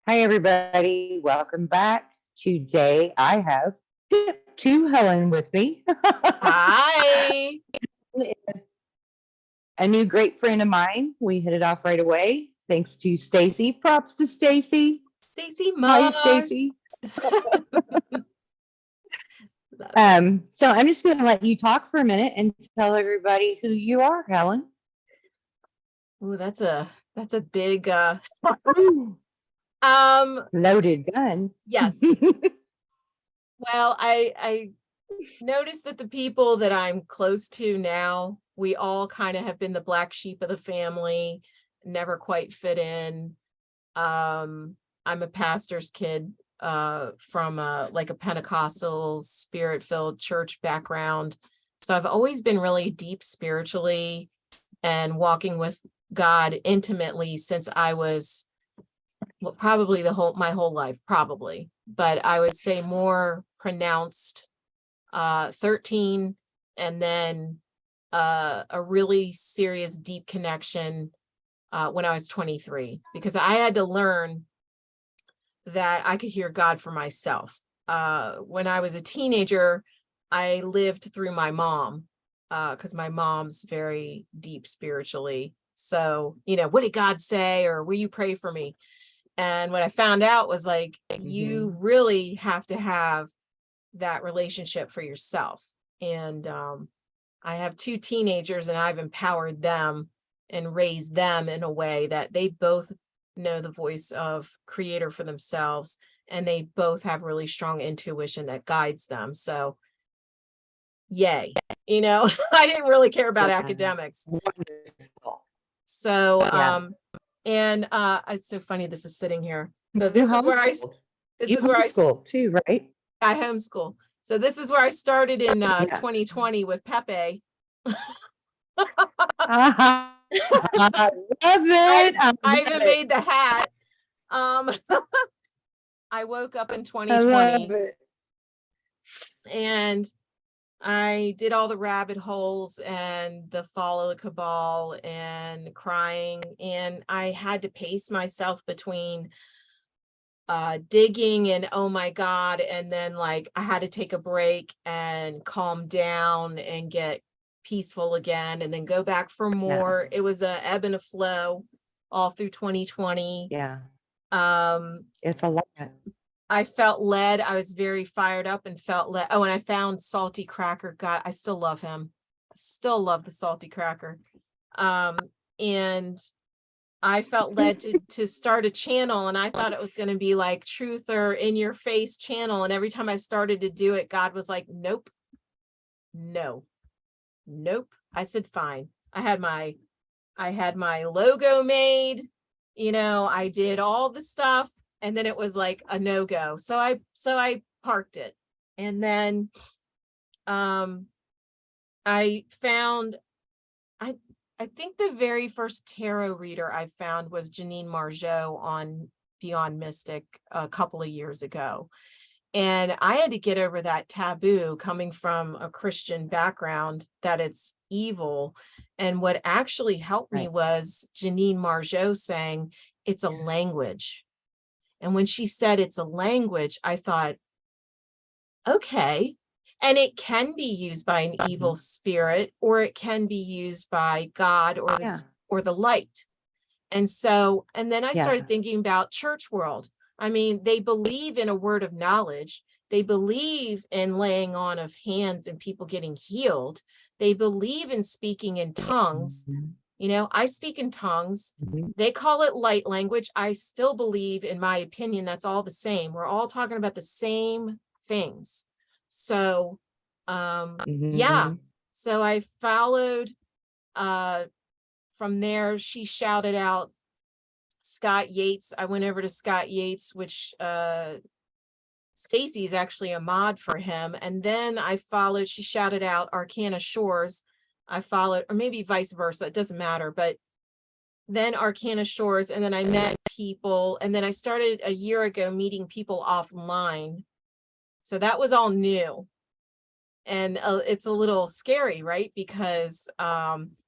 Hi, everybody. Welcome back. Today I have HIP2Helen with me. Hi. Is a new great friend of mine. We hit it off right away. Thanks to Stacy. Props to Stacy. Stacy Hi, Mug. Stacy. Love it. So I'm just going to let you talk for a minute and tell everybody who you are, Helen. Ooh, that's a big Ooh, um loaded gun. yes. Well, I noticed that the people that I'm close to now, we all kind of have been the black sheep of the family, never quite fit in. I'm a pastor's kid from like a Pentecostal spirit-filled church background. So I've always been really deep spiritually and walking with God intimately since I was probably my whole life, probably, but I would say more pronounced 13, and then a really serious deep connection when I was 23, because I had to learn that I could hear God for myself. When I was a teenager, I lived through my mom, because my mom's very deep spiritually. So, what did God say? Or will you pray for me? And what I found out was like, you really have to have that relationship for yourself. And I have two teenagers, and I've empowered them and raised them in a way that they both know the voice of creator for themselves, and they both have really strong intuition that guides them. So yay. I didn't really care about academics. Wonderful. So Yeah. and it's so funny this is sitting here. So You this is where you homeschooled too, right? I homeschool. So this is where I started in Yeah. 2020 with Pepe. I love it. I even made the hat. I woke up in I love 2020 it. and I did all the rabbit holes and the follow the cabal and crying, and I had to pace myself between digging and oh my God, and then like I had to take a break and calm down and get peaceful again and then go back for more. It was a ebb and a flow all through 2020. Yeah. Um It's a lot. I felt led. I was very fired up and felt led. Oh, and I found Salty Cracker. God, I still love him. I still love the Salty Cracker. And I felt led to start a channel, and I thought it was going to be like truth or in your face channel. And every time I started to do it, God was like, nope, no, nope. I said, fine. I had my logo made, I did all the stuff, and then it was like a no-go. So I parked it. And then I found I think the very first tarot reader I found was Janine Margeau on Beyond Mystic a couple of years ago. And I had to get over that taboo coming from a Christian background that it's evil. And what actually helped me was Janine Margeau saying it's a language. And when she said it's a language, I thought, okay. And it can be used by an evil spirit, or it can be used by God or the light. And then I started thinking about church world. I mean, they believe in a word of knowledge. They believe in laying on of hands and people getting healed. They believe in speaking in tongues. I speak in tongues. They call it light language. I still believe, in my opinion, that's all the same. We're all talking about the same things. So, yeah. So I followed, from there, she shouted out Scott Yates. I went over to Scott Yates, which Stacy is actually a mod for him. And then I followed, she shouted out Arcana Shores. I followed, or maybe vice versa, it doesn't matter, but then Arcana Shores, and then I met people, and then I started a year ago meeting people offline. So that was all new. And it's a little scary, right? Because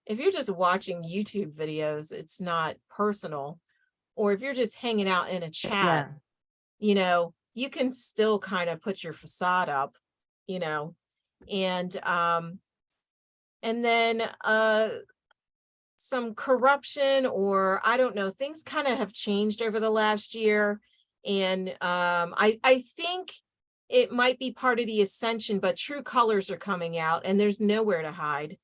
if you're just watching YouTube videos, it's not personal. or if you're just hanging out in a chat, Yeah. you can still kind of put your facade up, and then some corruption, or I don't know, things kind of have changed over the last year. And I think it might be part of the ascension, but true colors are coming out and there's nowhere to hide.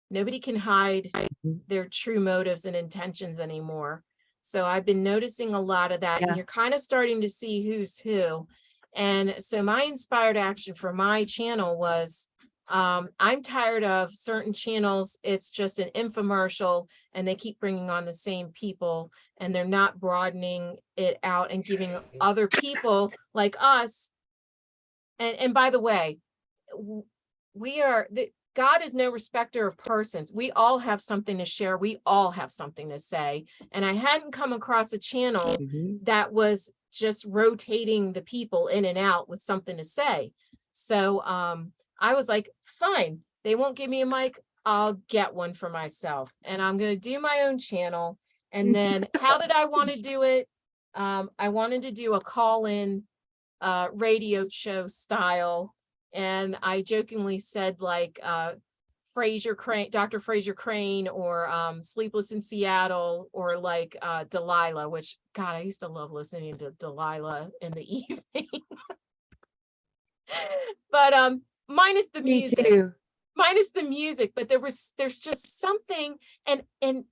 Nobody can hide their true motives and intentions anymore. So I've been noticing a lot of that, and you're kind of starting to see who's who. And so my inspired action for my channel was, I'm tired of certain channels. It's just an infomercial and they keep bringing on the same people and they're not broadening it out and giving other people like us. And by the way, God is no respecter of persons. We all have something to share. We all have something to say. And I hadn't come across a channel that was just rotating the people in and out with something to say. So I was like, fine, they won't give me a mic. I'll get one for myself. And I'm going to do my own channel. And then how did I want to do it? I wanted to do a call-in radio show style. And I jokingly said like Fraser Crane, Dr. Fraser Crane, or Sleepless in Seattle, or like Delilah, which God, I used to love listening to Delilah in the evening. But minus the music. Me too. Minus the music, but there's just something, and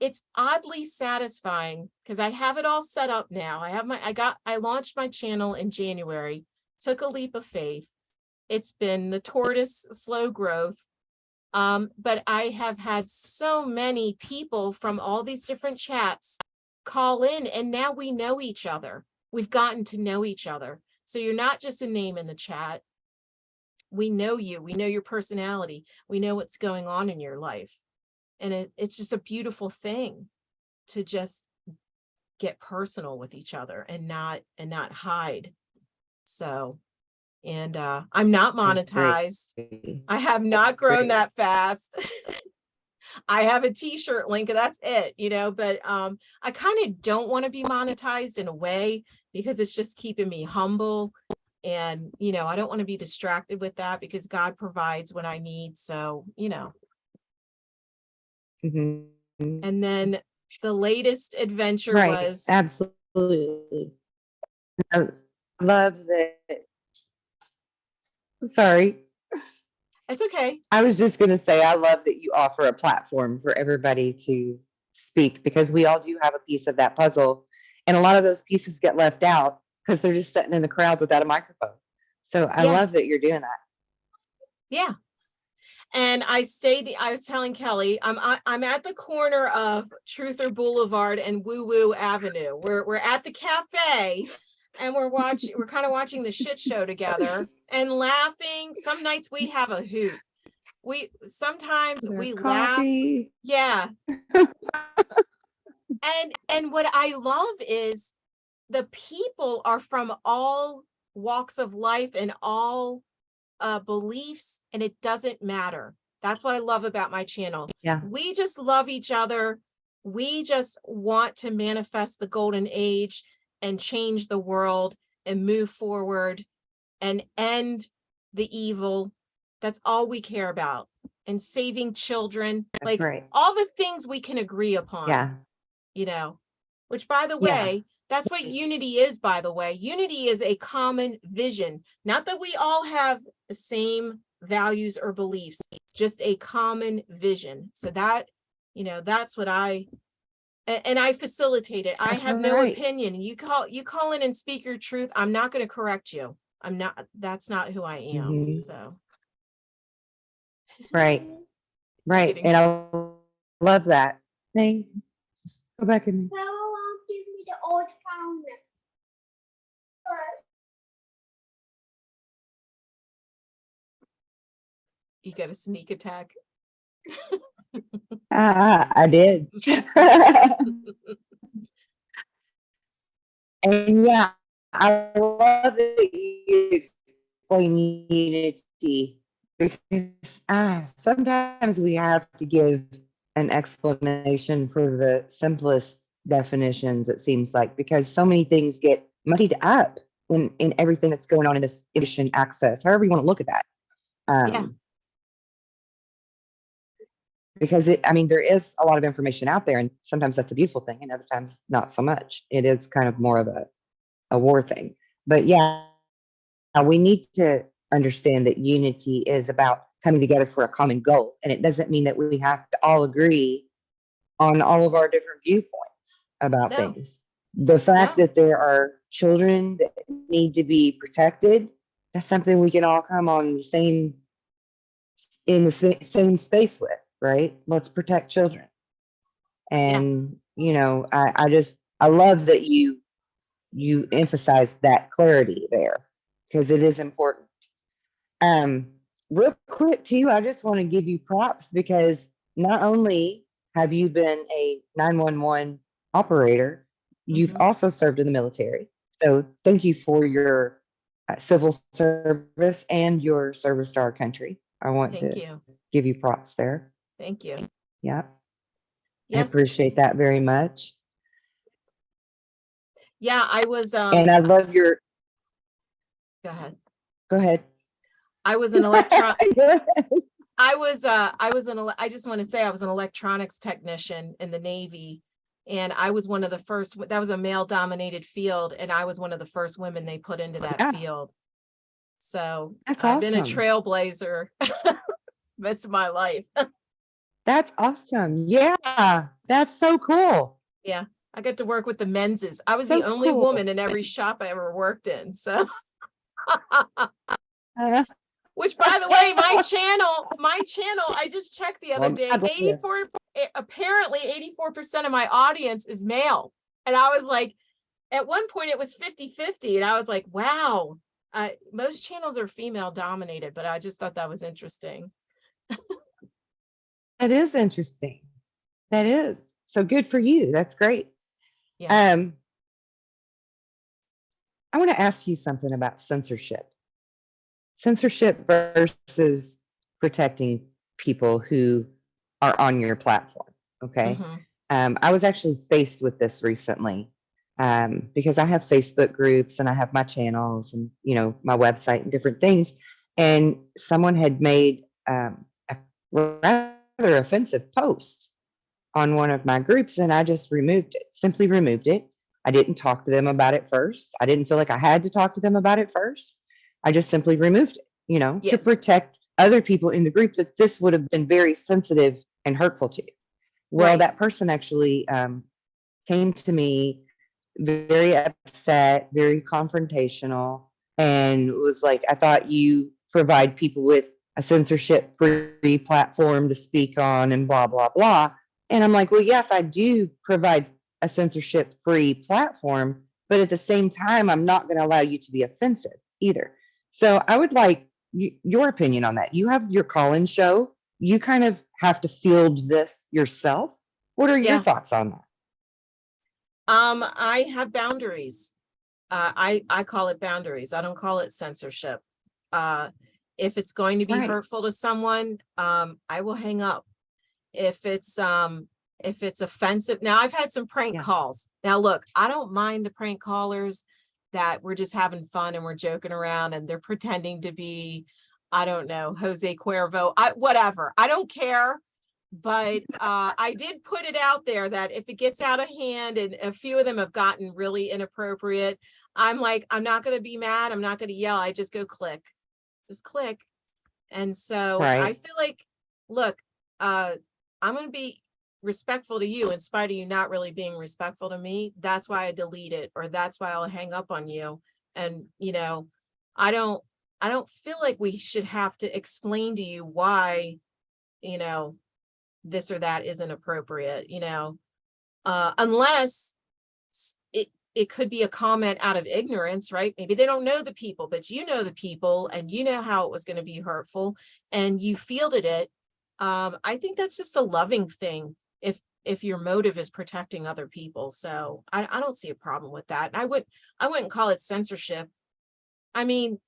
it's oddly satisfying because I have it all set up now. I launched my channel in January, took a leap of faith. It's been the tortoise slow growth. But I have had so many people from all these different chats call in, and now we know each other. We've gotten to know each other. So you're not just a name in the chat. We know you, we know your personality, we know what's going on in your life. And it's just a beautiful thing to just get personal with each other and not hide. So, and I'm not monetized. I have not grown that fast. I have a t-shirt link and that's it, but I kind of don't want to be monetized in a way because it's just keeping me humble. And, I don't want to be distracted with that because God provides when I need. So, And then the latest adventure was. Absolutely. I love that. Sorry. It's okay. I was just going to say, I love that you offer a platform for everybody to speak because we all do have a piece of that puzzle. And a lot of those pieces get left out because they're just sitting in the crowd without a microphone. So I love that you're doing that. Yeah. And I was telling Kelly, I'm at the corner of Truther Boulevard and Woo Woo Avenue. We're at the cafe and we're kind of watching the shit show together and laughing. Some nights we have a hoot. Sometimes we laugh. Yeah. And what I love is the people are from all walks of life and all beliefs, and it doesn't matter. That's what I love about my channel. Yeah. We just love each other. We just want to manifest the golden age and change the world and move forward and end the evil. That's all we care about. And saving children. That's right. All the things we can agree upon. Yeah. Which, by the way, that's what unity is, by the way. Unity is a common vision. Not that we all have the same values or beliefs, just a common vision. So that, that's what I facilitate it. I have no opinion. You call in and speak your truth. I'm not going to correct you. That's not who I am. So. Right. And I love that. Go back in. Give me the old founder. You got a sneak attack. I did. And yeah, I love that you explain unity because sometimes we have to give an explanation for the simplest definitions, it seems like, because so many things get muddied up in everything that's going on in this information access, however you want to look at that. Yeah. Because I mean, there is a lot of information out there, and sometimes that's a beautiful thing, and other times not so much. It is kind of more of a war thing. But yeah, we need to understand that unity is about coming together for a common goal. And it doesn't mean that we have to all agree on all of our different viewpoints about No. things. The fact No. that there are children that need to be protected, that's something we can all come on the same in the same space with, right? Let's protect children. And you know, I love that you emphasize that clarity there, because it is important. Real quick too, I just want to give you props, because not only have you been a 911 operator, you've Mhm. also served in the military. So thank you for your civil service and your service to our country. I want Thank to you. give you props there. Thank you. Yeah, I Yes. appreciate that very much. Yeah, I was And I love your, go ahead. go ahead. I was an electron Go ahead. I just want to say I was an electronics technician in the Navy, and I was one of the first. That was a male dominated field, and I was one of the first women they put into that Yeah. field. So That's I've been a awesome. trailblazer most of my life. That's awesome. Yeah, that's so cool. Yeah, I got to work with the menses. I was So the only cool. woman in every shop I ever worked in. So Uh, which, by the way, my channel, I just checked the other well, day, God bless you. apparently 84% of my audience is male. And I was like, at one point it was 50-50. And I was like, wow, most channels are female dominated, but I just thought that was interesting. That is interesting. That is. So good for you. That's great. Yeah. I want to ask you something about censorship. Censorship versus protecting people who are on your platform. Okay. I was actually faced with this recently, because I have Facebook groups and I have my channels and, you know, my website and different things. And someone had made a rather offensive post on one of my groups, and I just removed it, simply removed it. I didn't talk to them about it first. I didn't feel like I had to talk to them about it first. I just simply removed it, you know, Yeah. to protect other people in the group that this would have been very sensitive and hurtful to. Well, Right. that person actually came to me very upset, very confrontational, and was like, I thought you provide people with a censorship free platform to speak on and blah, blah, blah. And I'm like, well, yes, I do provide a censorship free platform, but at the same time, I'm not going to allow you to be offensive either. So I would like your opinion on that. You have your call-in show. You kind of have to field this yourself. What are your Yeah. thoughts on that? I have boundaries. I call it boundaries. I don't call it censorship. If it's going to be Right. hurtful to someone, I will hang up. If it's offensive. Now I've had some prank Yeah. calls. Now look, I don't mind the prank callers that we're just having fun and we're joking around and they're pretending to be, I don't know, Jose Cuervo, whatever. I don't care. But I did put it out there that if it gets out of hand, and a few of them have gotten really inappropriate, I'm like, I'm not going to be mad. I'm not going to yell. I just go click, just click. And so I Right. feel like, look, I'm going to be respectful to you in spite of you not really being respectful to me. That's why I delete it, or that's why I'll hang up on you. And, you know, I don't feel like we should have to explain to you why, you know, this or that isn't appropriate, you know, unless it could be a comment out of ignorance, right? Maybe they don't know the people, but you know the people and you know how it was going to be hurtful and you fielded it. I think that's just a loving thing if your motive is protecting other people. So I don't see a problem with that. I wouldn't call it censorship. I mean,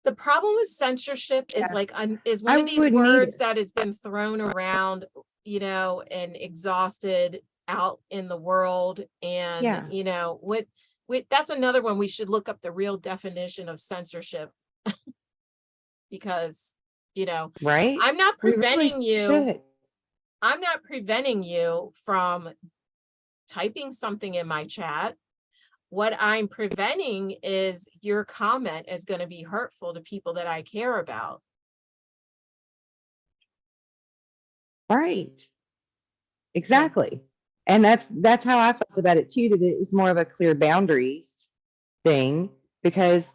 the problem with censorship is Yeah. like is one I of these wouldn't words either. that has been thrown around, you know, and exhausted out in the world. And, Yeah. you know, that's another one we should look up the real definition of censorship because, you know, Right. I'm not We really preventing you. should. I'm not preventing you from typing something in my chat. What I'm preventing is your comment is going to be hurtful to people that I care about. Right. Exactly. And that's how I felt about it too, that it was more of a clear boundaries thing, because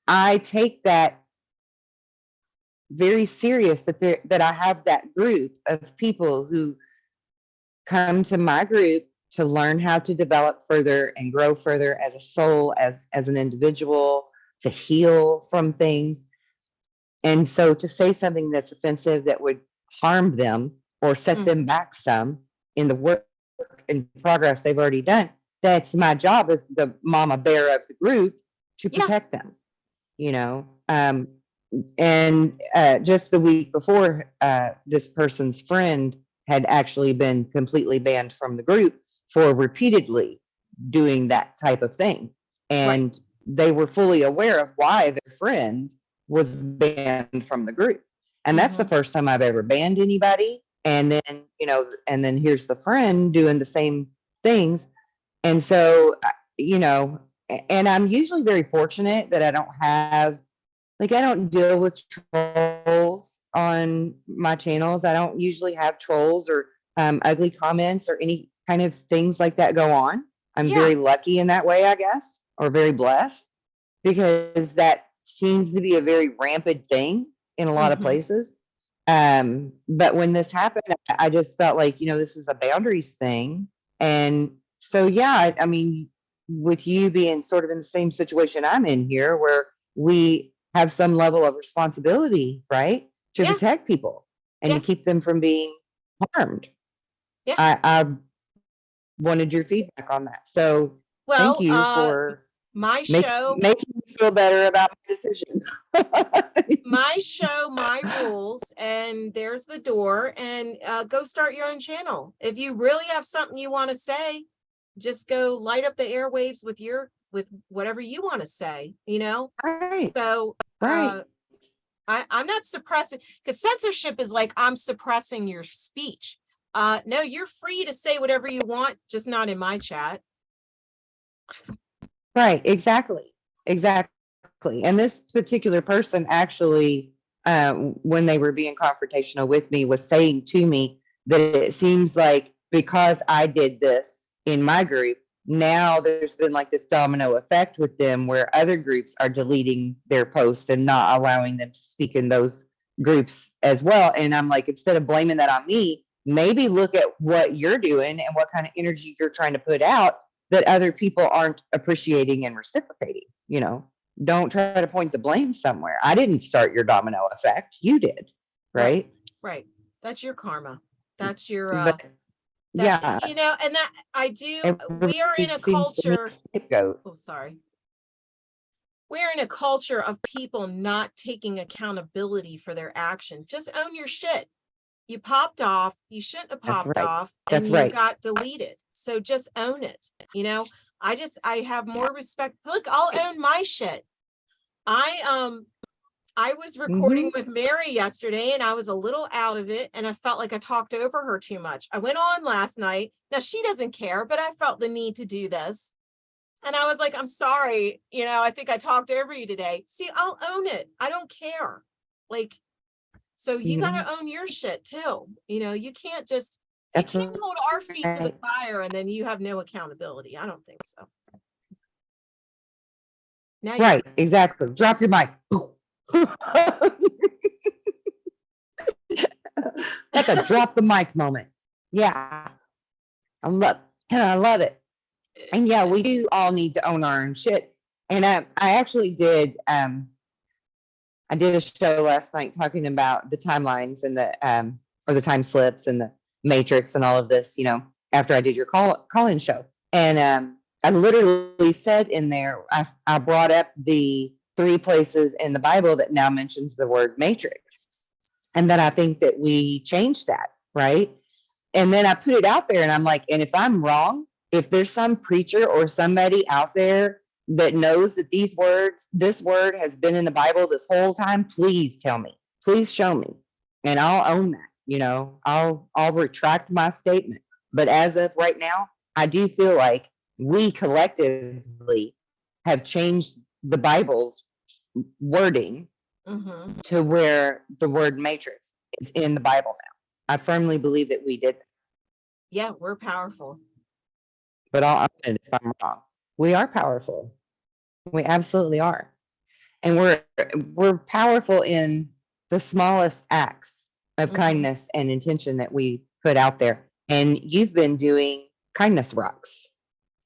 I take that very serious, that I have that group of people who come to my group to learn how to develop further and grow further as a soul, as an individual, to heal from things. And so to say something that's offensive that would harm them or set them back some in the work and progress they've already done, that's my job as the mama bear of the group to Yeah. protect them, you know. And just the week before, this person's friend had actually been completely banned from the group for repeatedly doing that type of thing. And they were fully aware of why their friend was banned from the group. And that's the first time I've ever banned anybody. And then, you know, and then here's the friend doing the same things. And so, you know, and I'm usually very fortunate that I don't have, like, I don't deal with trolls on my channels. I don't usually have trolls or ugly comments or any kind of things like that go on. I'm very lucky in that way, I guess, or very blessed, because that seems to be a very rampant thing in a lot of places. But when this happened, I just felt like, you know, this is a boundaries thing. And so, yeah, I mean, with you being sort of in the same situation I'm in here, where we have some level of responsibility, right, to protect people and to keep them from being harmed. I wanted your feedback on that. So thank Well, you for my making show, me feel better about my decision. my show, my rules, and there's the door. And go start your own channel. If you really have something you want to say, just go light up the airwaves with whatever you want to say, you know? Right. So Right. I'm not suppressing, because censorship is like I'm suppressing your speech. No, you're free to say whatever you want, just not in my chat. Right. Exactly. Exactly. And this particular person actually, when they were being confrontational with me, was saying to me that it seems like because I did this in my group, now there's been like this domino effect with them where other groups are deleting their posts and not allowing them to speak in those groups as well. And I'm like, instead of blaming that on me, maybe look at what you're doing and what kind of energy you're trying to put out that other people aren't appreciating and reciprocating. You know, don't try to point the blame somewhere. I didn't start your domino effect. You did. Right. Right. That's your karma. That's your But yeah, you know, and that we are in everybody a seems to need a culture. scapegoat. Oh, sorry. We're in a culture of people not taking accountability for their action. Just own your shit. You popped off, you shouldn't have That's popped right. off, That's and you right. got deleted. So just own it. You know, I have more respect. Look, I'll own my shit. I was recording with Mary yesterday and I was a little out of it and I felt like I talked over her too much. I went on last night. Now she doesn't care, but I felt the need to do this. And I was like, I'm sorry, you know, I think I talked over you today. See, I'll own it. I don't care. Like, so you got to own your shit too. You know, you can't just, you That's can't hold our feet to the right. fire and then you have no accountability. I don't think so. Now Right. Exactly. Drop your mic. Like a drop the mic moment. Yeah. I love it. And yeah, we do all need to own our own shit. And I actually did I did a show last night talking about the timelines and the or the time slips and the matrix and all of this, you know, after I did your call-in show. And I literally said in there, I brought up the 3 places in the Bible that now mentions the word matrix. And then I think that we changed that, right? and then I put it out there and I'm like, and if I'm wrong, if there's some preacher or somebody out there that knows that this word has been in the Bible this whole time, please tell me. Please show me. And I'll own that. I'll retract my statement. But as of right now, I do feel like we collectively have changed the Bible's wording to where the word matrix is in the Bible now. I firmly believe that we did that. Yeah, we're powerful. But I'll own it if I'm wrong. We are powerful. We absolutely are. And we're powerful in the smallest acts of kindness and intention that we put out there. And you've been doing kindness rocks.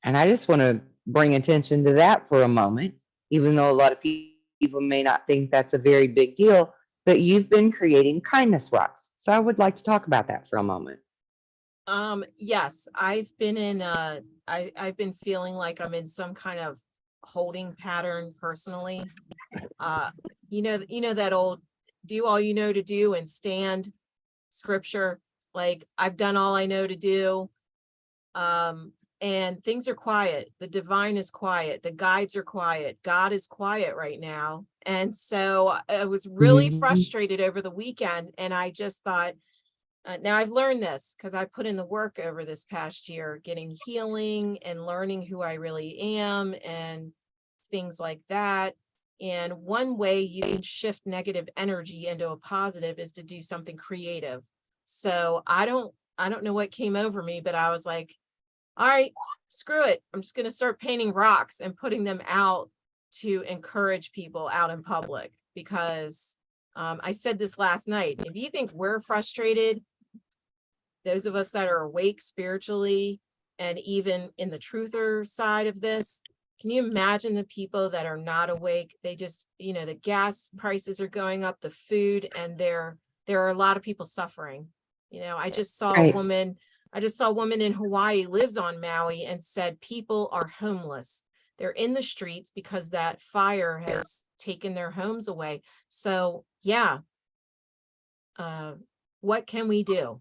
And I just want to bring attention to that for a moment, even though a lot of people may not think that's a very big deal, but you've been creating kindness rocks. So I would like to talk about that for a moment. Yes, I've been I've been feeling like I'm in some kind of holding pattern personally. You know that old do all you know to do and stand scripture. Like, I've done all I know to do. And things are quiet. The divine is quiet. The guides are quiet. God is quiet right now. And so I was really frustrated over the weekend. And I just thought, now I've learned this because I put in the work over this past year, getting healing and learning who I really am and things like that. And one way you can shift negative energy into a positive is to do something creative. So I don't know what came over me, but I was like, all right, screw it. I'm just going to start painting rocks and putting them out to encourage people out in public, because I said this last night. If you think we're frustrated, those of us that are awake spiritually and even in the truther side of this, can you imagine the people that are not awake? They just, the gas prices are going up, the food, and there are a lot of people suffering. I just saw a woman in Hawaii, lives on Maui, and said people are homeless. They're in the streets because that fire has taken their homes away. So yeah, what can we do?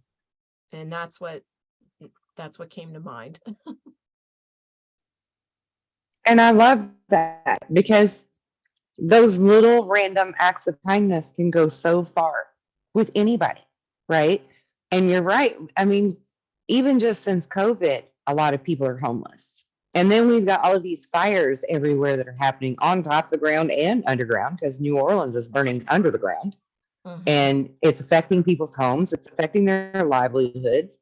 And that's what came to mind. And I love that, because those little random acts of kindness can go so far with anybody, right? And you're right. I mean, even just since COVID, a lot of people are homeless. And then we've got all of these fires everywhere that are happening on top of the ground and underground, because New Orleans is burning under the ground. And it's affecting people's homes. It's affecting their livelihoods.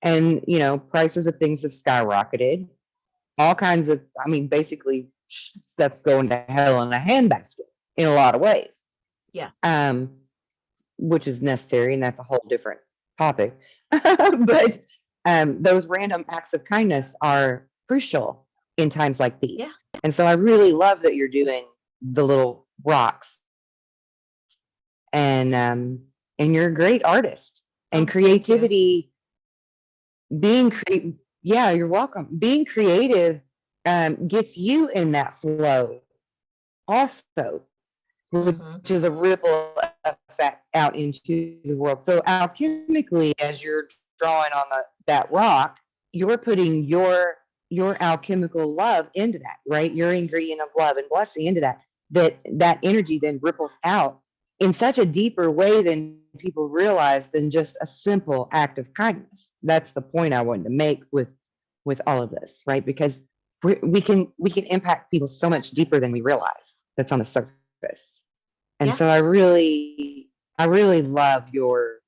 And, prices of things have skyrocketed. All kinds of, basically stuff's going to hell in a handbasket in a lot of ways. Yeah. Which is necessary, and that's a whole different topic. But those random acts of kindness are crucial in times like these. Yeah. And so I really love that you're doing the little rocks, and you're a great artist. And creativity, yeah, you're welcome. Being creative gets you in that flow also, which is a ripple effect out into the world. So alchemically, as you're drawing on that rock, you're putting your alchemical love into that, right? Your ingredient of love and blessing into that energy then ripples out in such a deeper way than people realize, than just a simple act of kindness. That's the point I wanted to make with all of this, right? Because we can impact people so much deeper than we realize that's on the surface. And so I really love your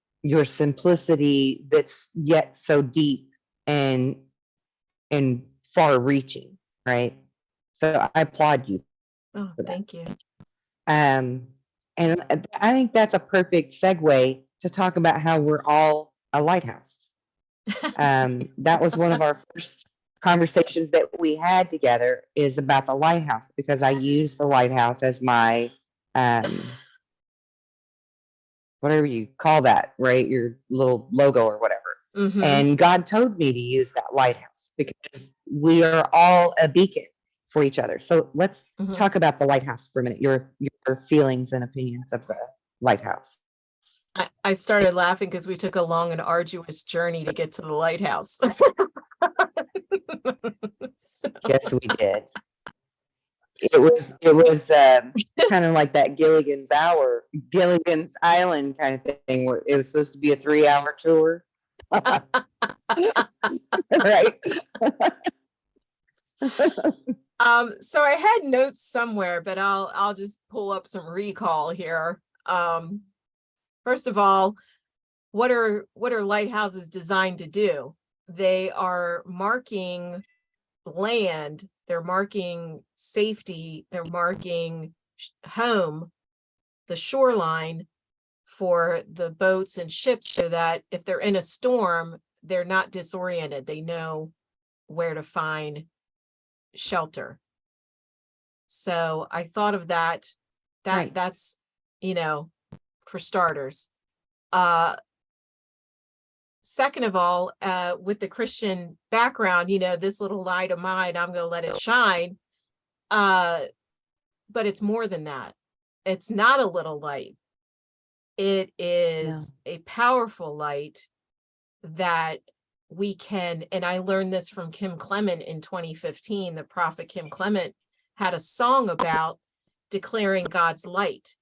simplicity that's yet so deep and far reaching, right? So I applaud you. Oh, thank you. And I think that's a perfect segue to talk about how we're all a lighthouse. That was one of our first conversations that we had together, is about the lighthouse, because I use the lighthouse as my whatever you call that, right? Your little logo or whatever. And God told me to use that lighthouse because we are all a beacon for each other. So let's talk about the lighthouse for a minute. Your feelings and opinions of the lighthouse. I started laughing because we took a long and arduous journey to get to the lighthouse. So, Yes, we did. It was kind of like that Gilligan's Island kind of thing, where it was supposed to be a 3-hour tour. Right? so I had notes somewhere, but I'll just pull up some recall here. First of all, what are lighthouses designed to do? They are marking land, they're marking safety, they're marking home, the shoreline for the boats and ships, so that if they're in a storm, they're not disoriented. They know where to find shelter. So I thought of that. Right. That's, for starters. Second of all, with the Christian background, this little light of mine, I'm going to let it shine. But it's more than that. It's not a little light. It is a powerful light that we can, and I learned this from Kim Clement in 2015. The prophet Kim Clement had a song about declaring God's light,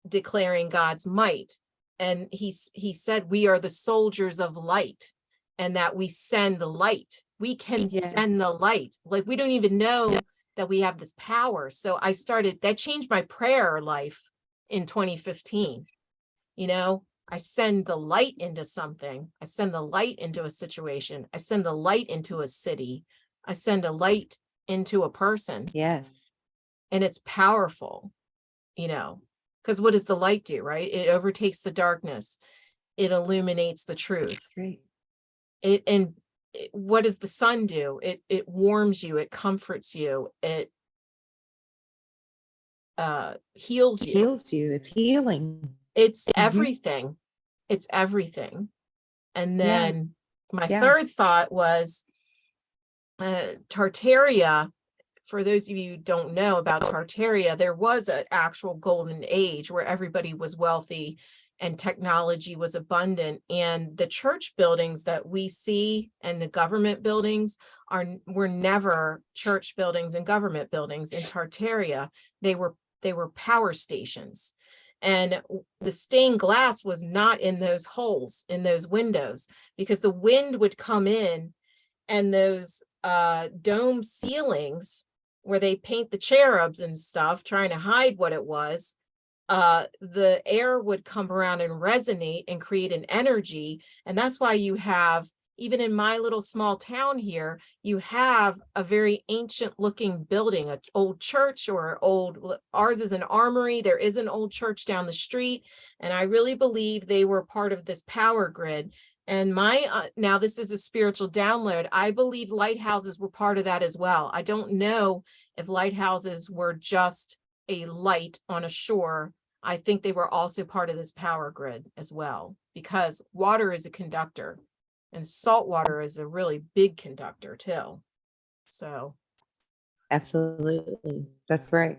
declaring God's might. And he said, we are the soldiers of light, and that we send the light. We can send the light. Like, we don't even know that we have this power. So that changed my prayer life in 2015. I send the light into something. I send the light into a situation. I send the light into a city. I send a light into a person. Yes. And it's powerful, because what does the light do, right? It overtakes the darkness. It illuminates the truth. Great. What does the sun do? It warms you. It comforts you. It heals you. Heals you. It's healing. It's everything. It's everything. And then my third thought was Tartaria. For those of you who don't know about Tartaria, there was an actual golden age where everybody was wealthy and technology was abundant. And the church buildings that we see and the government buildings were never church buildings and government buildings. In Tartaria, they were power stations. And the stained glass was not in those holes, in those windows, because the wind would come in, and those dome ceilings where they paint the cherubs and stuff, trying to hide what it was, the air would come around and resonate and create an energy. And that's why you have, even in my little small town here, you have a very ancient looking building, an old church, or ours is an armory. There is an old church down the street. And I really believe they were part of this power grid. And now this is a spiritual download. I believe lighthouses were part of that as well. I don't know if lighthouses were just a light on a shore. I think they were also part of this power grid as well, because water is a conductor, and salt water is a really big conductor too. So. Absolutely. That's right.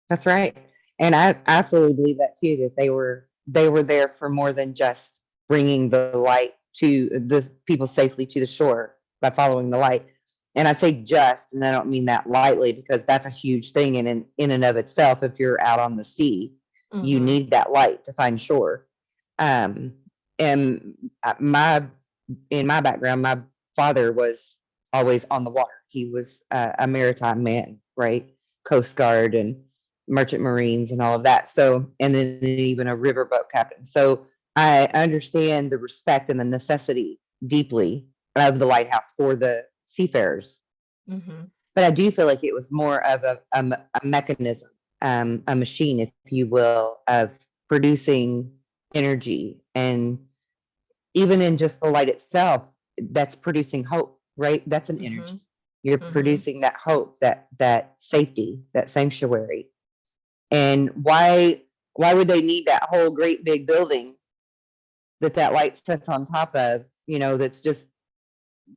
That's right. And I fully believe that too, that they were there for more than just bringing the light to the people safely to the shore by following the light. And I say just, and I don't mean that lightly, because that's a huge thing in and of itself. If you're out on the sea, you need that light to find shore. And in my background, my father was always on the water. He was a maritime man, right? Coast Guard and Merchant Marines and all of that. So, and then even a riverboat captain. So I understand the respect and the necessity deeply of the lighthouse for the seafarers. But I do feel like it was more of a mechanism, a machine, if you will, of producing energy. And even in just the light itself, that's producing hope, right? That's an energy. You're producing that hope, that safety, that sanctuary. And why would they need that whole great big building that light sits on top of, that's just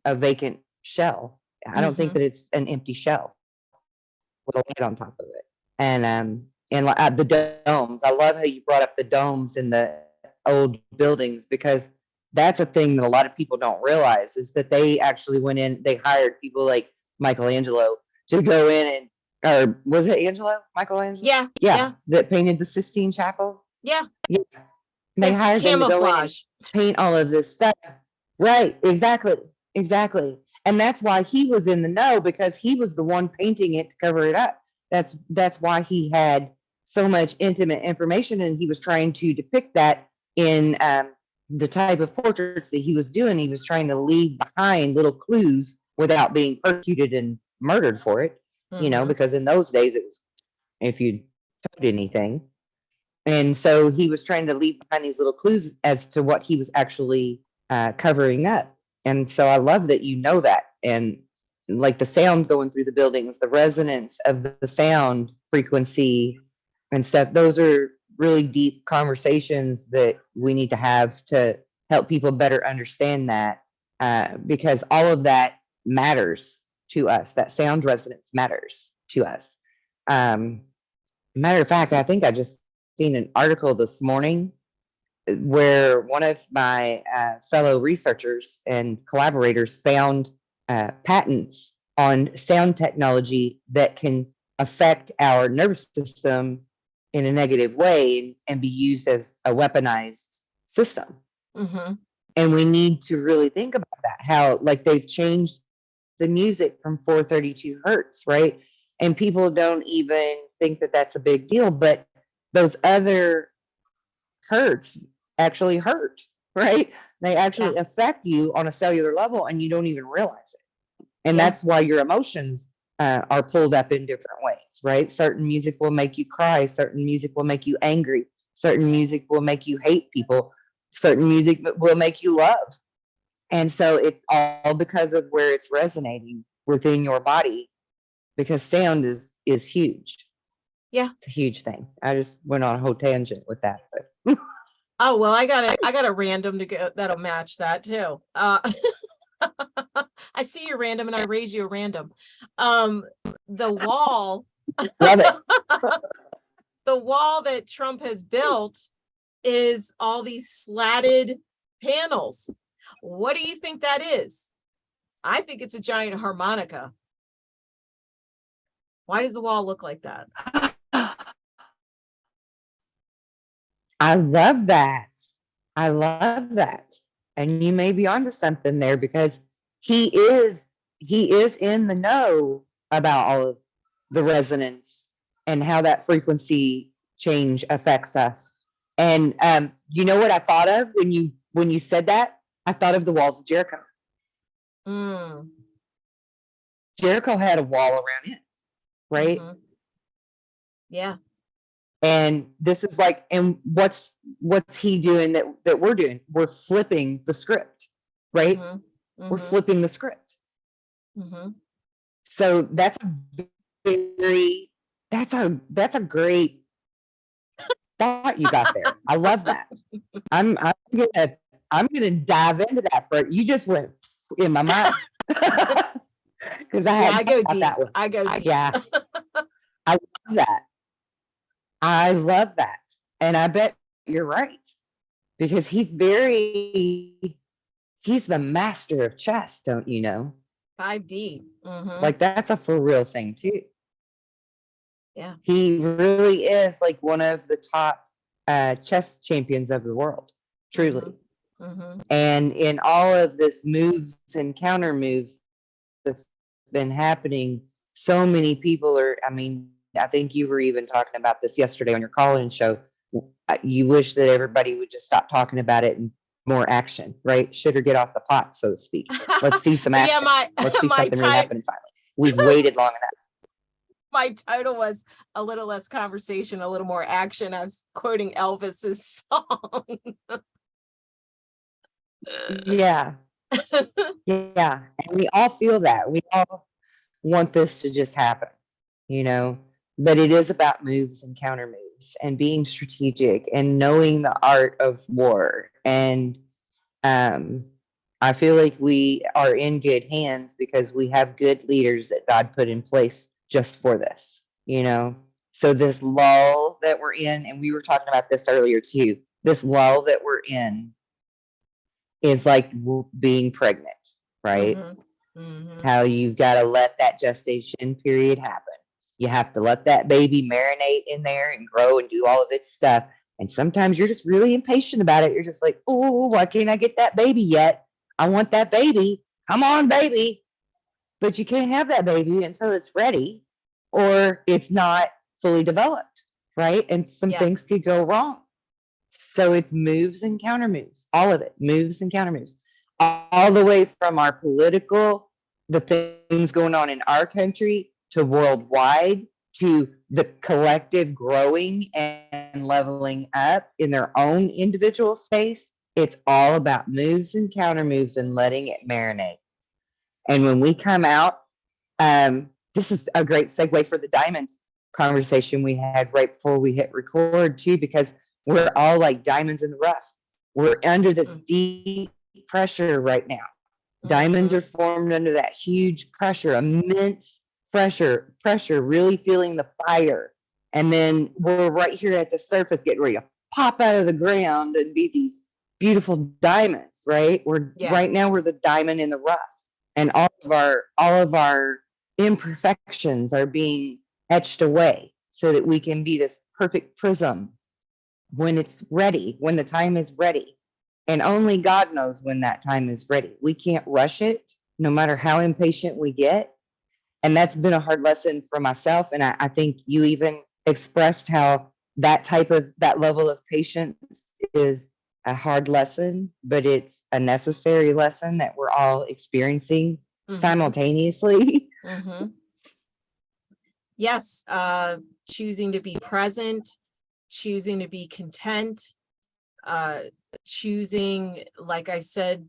a vacant shell? I don't think that it's an empty shell with a light on top of it. And and the domes. I love how you brought up the domes in the old buildings, because that's a thing that a lot of people don't realize, is that they actually went in, they hired people like Michelangelo to go in and, or was it Michelangelo? Yeah. Yeah, that painted the Sistine Chapel. Yeah. Yeah. They Yeah. hired them to go in and Camouflage. paint all of this stuff. Right, exactly. And that's why he was in the know, because he was the one painting it to cover it up. That's why he had so much intimate information, and he was trying to depict that in the type of portraits that he was doing. He was trying to leave behind little clues without being persecuted and murdered for it, Mhm. because in those days it was, if you told anything. And so he was trying to leave behind these little clues as to what he was actually covering up. And so I love that you know that. And like the sound going through the buildings, the resonance of the sound frequency and stuff, those are really deep conversations that we need to have to help people better understand that, because all of that matters to us. That sound resonance matters to us. Matter of fact, I think I just seen an article this morning where one of my fellow researchers and collaborators found patents on sound technology that can affect our nervous system in a negative way and be used as a weaponized system. Mhm. And we need to really think about that, how like they've changed the music from 432 hertz, right? And people don't even think that that's a big deal, but those other hertz actually hurt, right? They actually affect you on a cellular level and you don't even realize it. And Yeah. that's why your emotions are pulled up in different ways, right? Certain music will make you cry, certain music will make you angry, certain music will make you hate people, certain music will make you love. And so it's all because of where it's resonating within your body, because sound is huge. Yeah. It's a huge thing. I just went on a whole tangent with that, but Oh, well, I got a random to go that'll match that too. I see your random and I raise you a random. The wall, love it. the wall that Trump has built is all these slatted panels. What do you think that is? I think it's a giant harmonica. Why does the wall look like that? I love that. I love that. And you may be onto something there, because he is in the know about all of the resonance and how that frequency change affects us. And you know what I thought of when you said that? I thought of the walls of Jericho. Mm. Jericho had a wall around it, right? Mhm. Yeah. And this is like, and what's he doing that we're doing? We're flipping the script, right? Mhm. We're Mhm. flipping the script. Mhm. So that's a very that's a great thought you got there. I love that. Gonna I'm gonna dive into that, but you just went in my mind. Because I Yeah, I hadn't go thought deep. that one. I go deep. Yeah, I love that. I love that. And I bet you're right. Because he's the master of chess, don't you know? 5D. Like that's a for real thing too. Yeah. He really is like one of the top chess champions of the world, truly. Mhm. And in all of this moves and counter moves that's been happening, so many people are, I mean, I think you were even talking about this yesterday on your call-in show. You wish that everybody would just stop talking about it and more action, right? Shit or get off the pot, so to speak. Let's see some Yeah, action. Let's see my something really happening finally. We've waited long enough. title was a little less conversation, a little more action. I was quoting Elvis's song. Yeah. Yeah. And we all feel that. We all want this to just happen, you know, but it is about moves and counter moves and being strategic and knowing the art of war. And I feel like we are in good hands because we have good leaders that God put in place just for this, you know. So this lull that we're in, and we were talking about this earlier too, this lull that we're in is like being pregnant, right? How you've got to let that gestation period happen. You have to let that baby marinate in there and grow and do all of its stuff. And sometimes you're just really impatient about it. You're just like, oh, why can't I get that baby yet? I want that baby. Come on, baby. But you can't have that baby until it's ready or it's not fully developed, right? And some Yeah. things could go wrong. So it's moves and counter moves, all of it, moves and counter moves, all the way from our political, the things going on in our country, to worldwide, to the collective growing and leveling up in their own individual space. It's all about moves and counter moves and letting it marinate. And when we come out, this is a great segue for the diamond conversation we had right before we hit record too, because we're all like diamonds in the rough. We're under this deep pressure right now. Diamonds are formed under that huge pressure, immense pressure, really feeling the fire. And then we're right here at the surface getting ready to pop out of the ground and be these beautiful diamonds, right? Right now we're the diamond in the rough. And all of our imperfections are being etched away so that we can be this perfect prism when it's ready, when the time is ready. And only God knows when that time is ready. We can't rush it, no matter how impatient we get. And that's been a hard lesson for myself. And I think you even expressed how that level of patience is a hard lesson, but it's a necessary lesson that we're all experiencing simultaneously. Yes, choosing to be present, choosing to be content, choosing, like I said,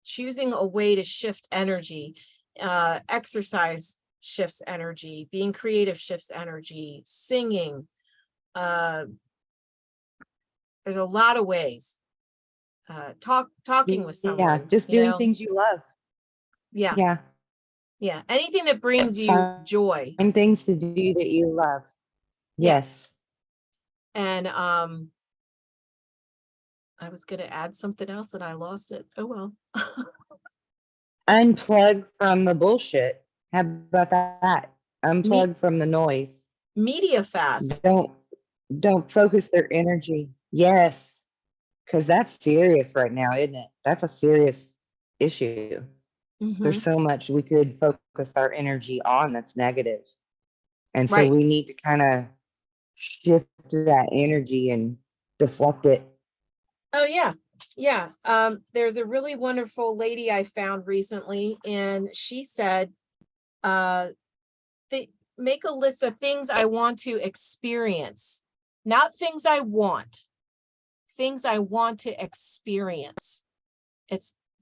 choosing a way to shift energy. Exercise shifts energy, being creative shifts energy, singing. There's a lot of ways. Talking with someone. Yeah, just doing things you love. Yeah. Yeah. Yeah. Anything that brings you joy. Find things to do that you love. Yes. And I was going to add something else and I lost it. Oh, well. Unplug from the bullshit. How about that? Unplug from the noise. Media fast. Don't focus their energy. Yes. Because that's serious right now, isn't it? That's a serious issue. There's so much we could focus our energy on that's negative. And so we need to kind of shift that energy and deflect it. Oh, yeah. Yeah. There's a really wonderful lady I found recently, and she said, make a list of things I want to experience, not things I want, things I want to experience.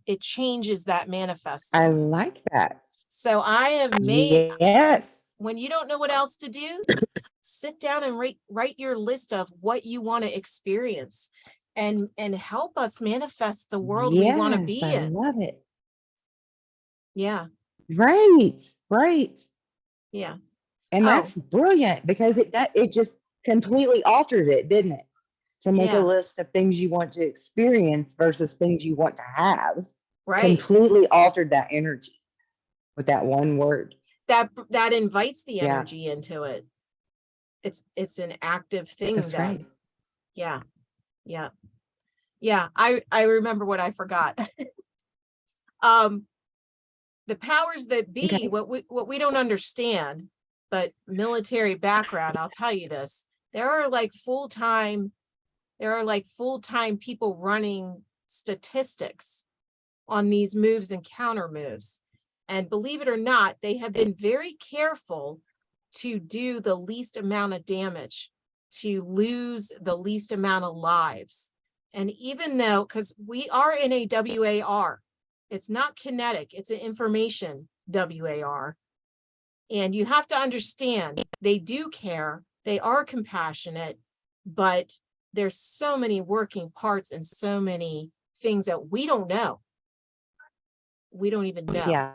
It changes that manifest. I like that. So I have made, yes. When you don't know what else to do, sit down and write your list of what you want to experience and help us manifest the world we want to be in. I love it. Yeah. Right. Yeah. And that's brilliant because it just completely altered it, didn't it? To make a list of things you want to experience versus things you want to have. Right. Completely altered that energy with that one word. That invites the energy into it. It's an active thing. That's right. Yeah. I remember what I forgot. The powers that be, what we don't understand, but military background, I'll tell you this. There are like full-time people running statistics on these moves and counter moves. And believe it or not, they have been very careful to do the least amount of damage, to lose the least amount of lives. And even though, because we are in a WAR, it's not kinetic, it's an information WAR. And you have to understand, they do care, they are compassionate, but there's so many working parts and so many things that we don't know. We don't even know. Yeah.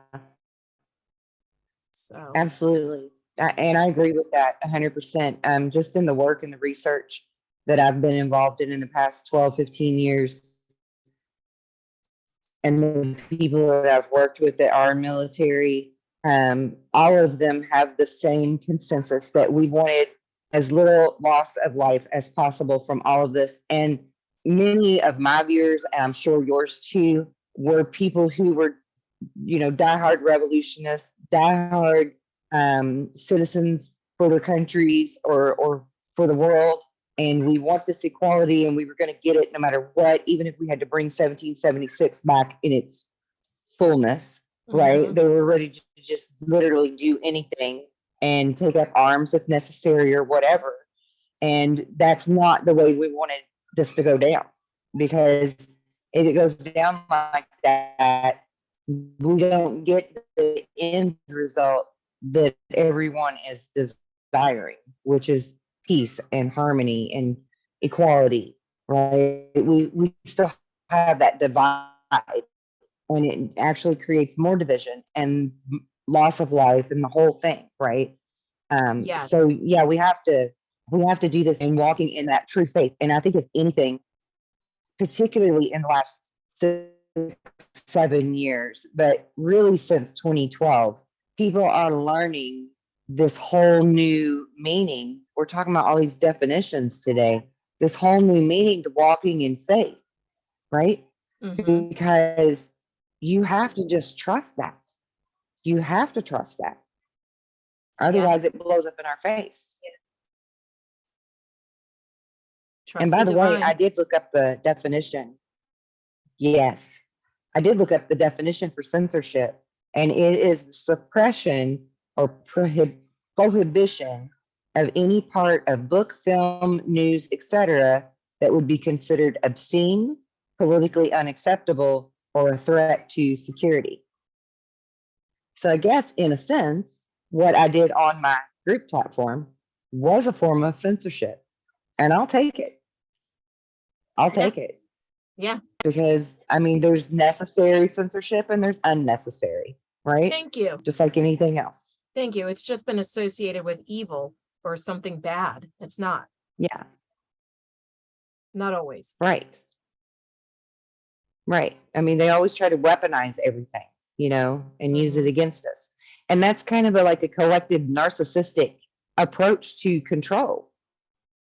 So Absolutely. And I agree with that 100%. Just in the work and the research that I've been involved in the past 12, 15 years, and the people that I've worked with that are military, all of them have the same consensus that we wanted as little loss of life as possible from all of this. And many of my viewers, and I'm sure yours too, were people who were, diehard revolutionists, diehard citizens for their countries or for the world. And we want this equality, and we were going to get it no matter what, even if we had to bring 1776 back in its fullness, right? Mhm. They were ready to just literally do anything and take up arms if necessary or whatever. And that's not the way we wanted this to go down, because if it goes down like that, we don't get the end result that everyone is desiring, which is peace and harmony and equality, right? We still have that divide, and it actually creates more division and loss of life and the whole thing, right? So Yes. yeah, we have to do this and walking in that true faith. And I think if anything, particularly in the last 6, 7 years, but really since 2012, people are learning this whole new meaning. We're talking about all these definitions today, this whole new meaning to walking in faith, right? Mhm. Because you have to just trust that. You have to trust that. Yeah. Otherwise, it blows up in our face. And Trust by the the way, I divine. did look up the definition. Yes, I did look up the definition for censorship, and it is the suppression or prohibition of any part of book, film, news, etc., that would be considered obscene, politically unacceptable, or a threat to security. So I guess in a sense, what I did on my group platform was a form of censorship, and I'll take it. I'll Yeah. take it. Yeah. Because I mean, there's necessary censorship and there's unnecessary, right? Thank you. Just like anything else. Thank you. It's just been associated with evil or something bad. It's not. Yeah, Not always. right. Right. I mean, they always try to weaponize everything, and use it Mhm. against us. And that's kind of like a collective narcissistic approach to control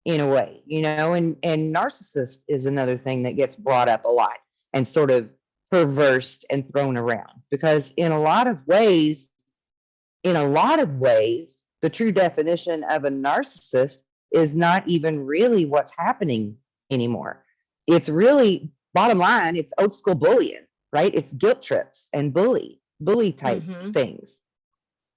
in a way, and narcissist is another thing that gets brought up a lot and sort of perversed and thrown around, because in a lot of ways, the true definition of a narcissist is not even really what's happening anymore. It's really, bottom line, it's old school bullying, right? It's guilt trips and bully type Mhm. things,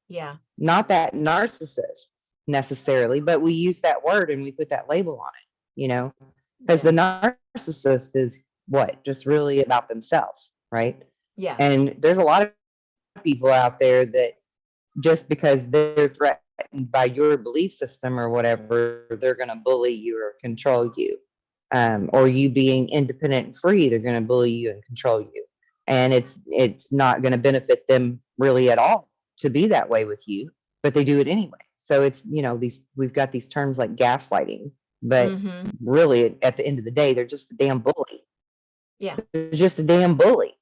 Yeah. not that narcissist necessarily, but we use that word and we put that label on it, because Yeah. the narcissist is what? Just really about themselves, right? Yeah. And there's a lot of people out there that just because they're threatened by your belief system or whatever, they're going to bully you or control you. Or you being independent and free, they're going to bully you and control you. And it's not going to benefit them really at all to be that way with you, but they do it anyway. So it's, we've got these terms like gaslighting, but Mhm. really at the end of the day, they're just a damn bully. Yeah. They're just a damn bully.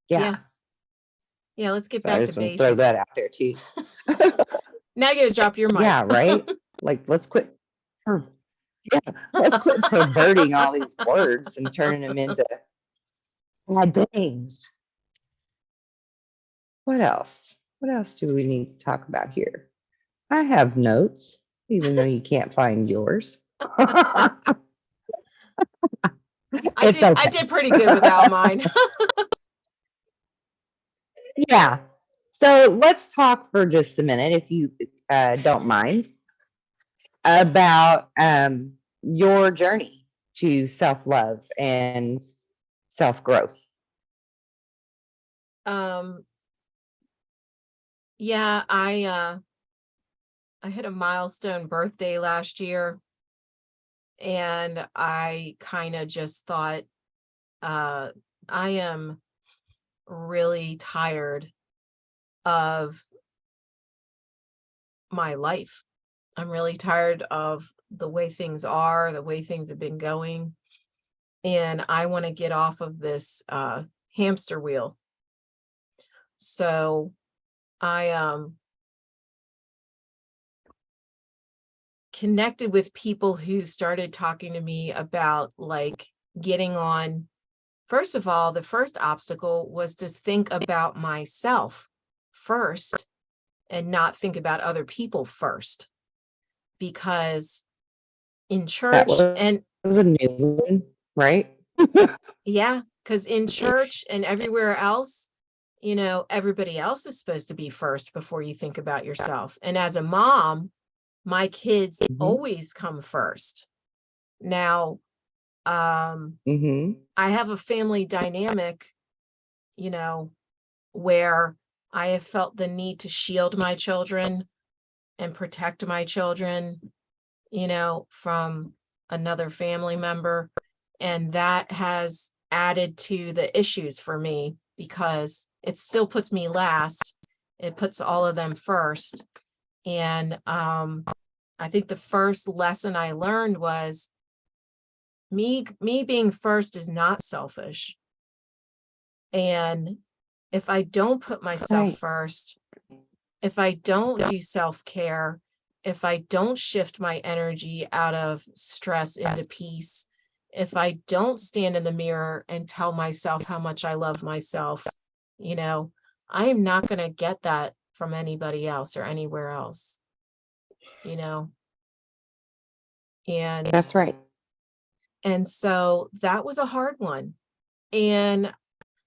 Yeah. Yeah. Yeah. Let's get So I back to just want to throw that basics. out there too. Now you gotta drop your mic. Yeah, right? Like, let's quit. Yeah, let's quit perverting all these words and turning them into bad things. What else? What else do we need to talk about here? I have notes, even though you can't find yours. It's I okay. did pretty good without mine. Yeah. So let's talk for just a minute, if you don't mind, about your journey to self love and self growth. Um, yeah, I hit a milestone birthday last year, and I kind of just thought, uh, I am really tired of my life. I'm really tired of the way things are, the way things have been going. And I want to get off of this hamster wheel. So I connected with people who started talking to me about like getting on. First of all, the first obstacle was to think about myself first and not think about other people first. Because in That church was and a new one, right? yeah, because in church and everywhere else, everybody else is supposed to be first before you think about yourself. And as a mom, my kids Mhm. always come first. Now, Mhm. I have a family dynamic, where I have felt the need to shield my children and protect my children, from another family member. And that has added to the issues for me because it still puts me last. It puts all of them first. And I think the first lesson I learned was me being first is not selfish. And if I don't put myself Right. first, if I don't do self-care, if I don't shift my energy out of stress into peace, if I don't stand in the mirror and tell myself how much I love myself, I am not going to get that from anybody else or anywhere else, you know? And That's right. so that was a hard one. And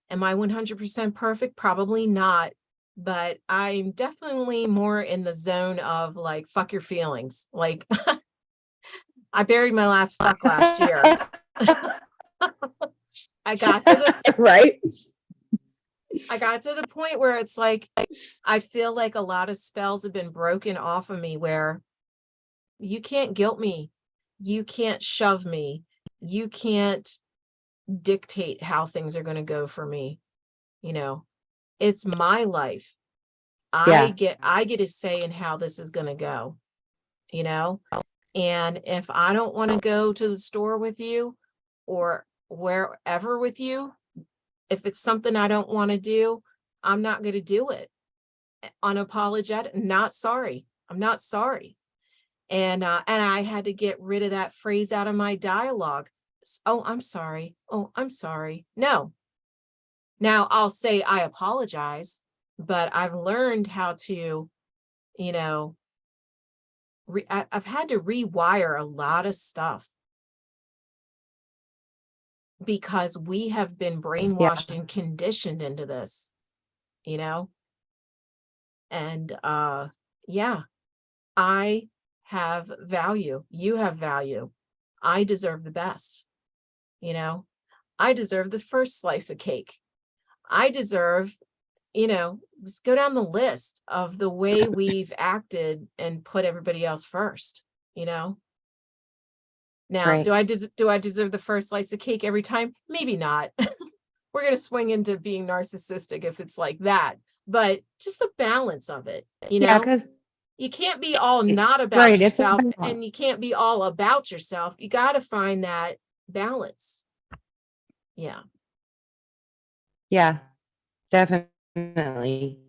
am I 100% perfect? Probably not. But I'm definitely more in the zone of like, fuck your feelings. Like, I buried my last fuck last year. I got to the Right. point where it's like, I feel like a lot of spells have been broken off of me where you can't guilt me. You can't shove me. You can't dictate how things are going to go for me. It's my life. I Yeah. get a say in how this is going to go, and if I don't want to go to the store with you or wherever with you, if it's something I don't want to do, I'm not going to do it. Unapologetic, not sorry. I'm not sorry. And I had to get rid of that phrase out of my dialogue. Oh, I'm sorry. Oh, I'm sorry. No. Now I'll say I apologize, but I've learned how to, I've had to rewire a lot of stuff because we have been Yeah. brainwashed and conditioned into this, and yeah, I have value. You have value. I deserve the best, I deserve the first slice of cake. I deserve, let's go down the list of the way we've acted and put everybody else first, Now, Right. do I deserve the first slice of cake every time? Maybe not. We're going to swing into being narcissistic if it's like that, but just the balance of it, Yeah, because you can't be all not about right, it's a yourself balance. and you can't be all about yourself. You got to find that balance. Yeah. Yeah, definitely.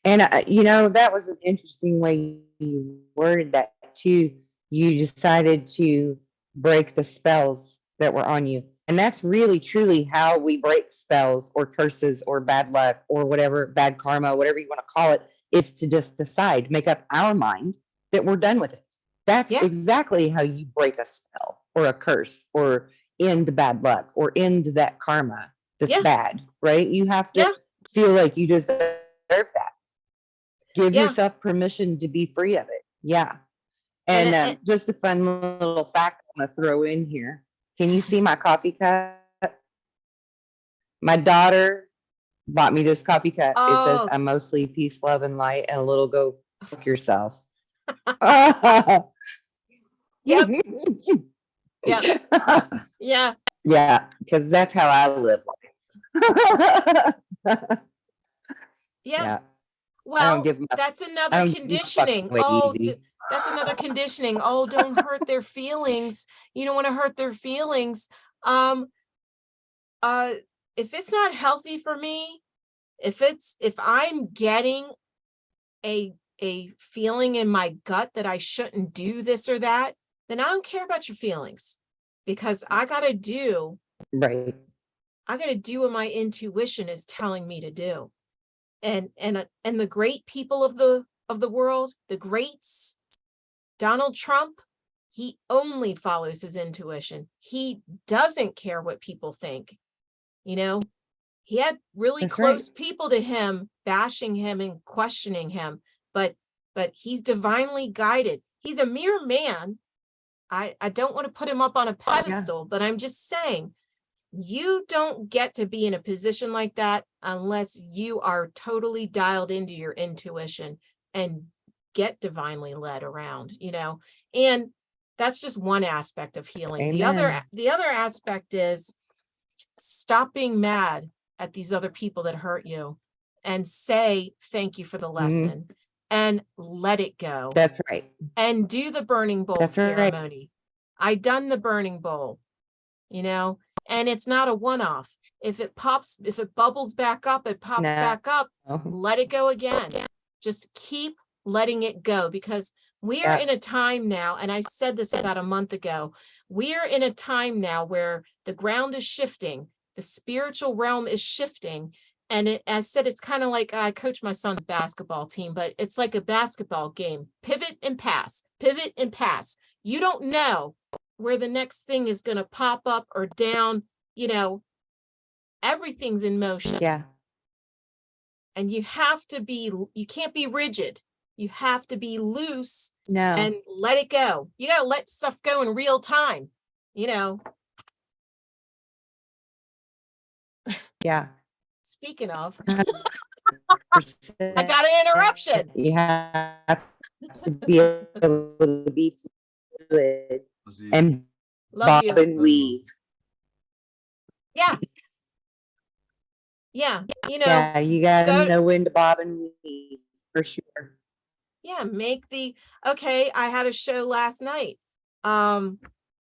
And that was an interesting way you worded that too. You decided to break the spells that were on you. And that's really truly how we break spells or curses or bad luck or whatever, bad karma, whatever you want to call it, is to just decide, make up our mind that we're done with it. That's Yeah. exactly how you break a spell or a curse or end bad luck or end that karma that's Yeah. bad, right? You have to Yeah. feel like you deserve that. Give Yeah. yourself permission to be free of it. Yeah. And, And just a fun little fact I'm going to throw in here. Can you see my coffee cup? My daughter bought me this coffee cup. It says, oh, I'm mostly peace, love, and light, and a little go fuck yourself. Yeah. yep. Yep. Yeah. Yeah, because that's how I live life. Yeah. Yeah. Well, give my, that's I another don't give my fucks conditioning. away Oh, easy. that's another conditioning. Oh, don't hurt their feelings. You don't want to hurt their feelings. Um, if it's not healthy for me, if I'm getting a feeling in my gut that I shouldn't do this or that, then I don't care about your feelings, because I gotta do Right. what my intuition is telling me to do. And the great people of the world, the greats, Donald Trump, he only follows his intuition. He doesn't care what people think. You know, he had really That's right. close people to him bashing him and questioning him, but he's divinely guided. He's a mere man. I don't want to put him up on a pedestal, but I'm just saying, you don't get to be in a position like that unless you are totally dialed into your intuition and get divinely led around, and that's just one aspect of healing. Amen. The other aspect is stop being mad at these other people that hurt you and say thank you for the lesson and let it go. That's right. And do the burning bowl That's right. ceremony. I done the burning bowl, and it's not a one-off. If it bubbles back up, it pops No. back up, let it go again. Just keep letting it go, because we are in a time now, and I said this about a month ago, we are in a time now where the ground is shifting, the spiritual realm is shifting. And I said, it's kind of like, I coach my son's basketball team, but it's like a basketball game. Pivot and pass, pivot and pass. You don't know where the next thing is going to pop up or down, everything's in motion. Yeah. And you can't be rigid. You have to be loose. No. And let it go. You got to let stuff go in real time, Yeah. Speaking of, 100%. I got an interruption. You have to be able to be fluid and Love bob you. and weave. Yeah. Yeah. Yeah, you gotta go- know when to bob and weave for sure. Yeah, I had a show last night. I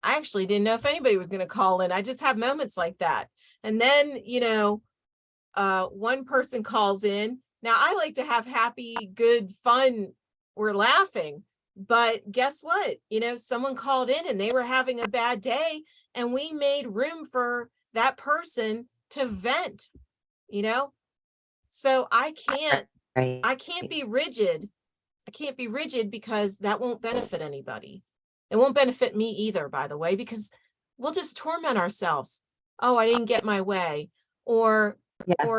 actually didn't know if anybody was going to call in. I just have moments like that. And then, one person calls in. Now, I like to have happy, good, fun, we're laughing. But guess what? Someone called in and they were having a bad day, and we made room for that person to vent, So I can't be rigid. I can't be rigid, because that won't benefit anybody. It won't benefit me either, by the way, because we'll just torment ourselves. Oh, I didn't get my way. Or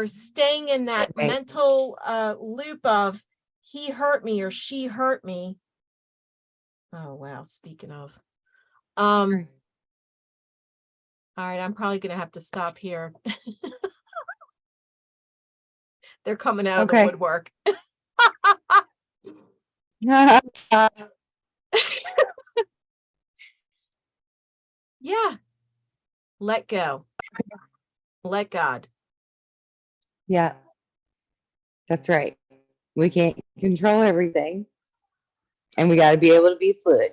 staying in that mental loop of he hurt me or she hurt me. Oh, wow. Speaking of, all right, I'm probably going to have to stop here. They're coming out of the woodwork. Yeah. Let go. Let God. Yeah. That's right. We can't control everything. And we got to be able to be fluid.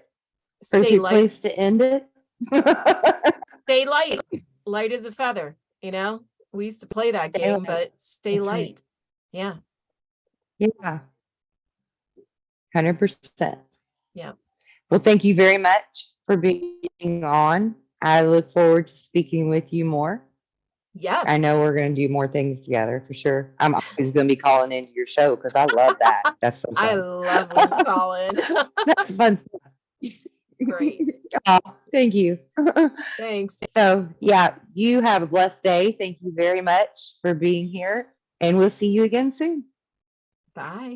Stay light. Place to end it. Stay light. Light as a feather, We used to play that game, but stay That's light. Right. Yeah. Yeah. 100%. Yeah. Well, thank you very much for being on. I look forward to speaking with you more. Yes. I know we're going to do more things together for sure. I'm always going to be calling into your show because I love that. That's so fun. I love when you call in. That's fun stuff. Great. Oh, thank you. Thanks. So, yeah, you have a blessed day. Thank you very much for being here, and we'll see you again soon. Bye.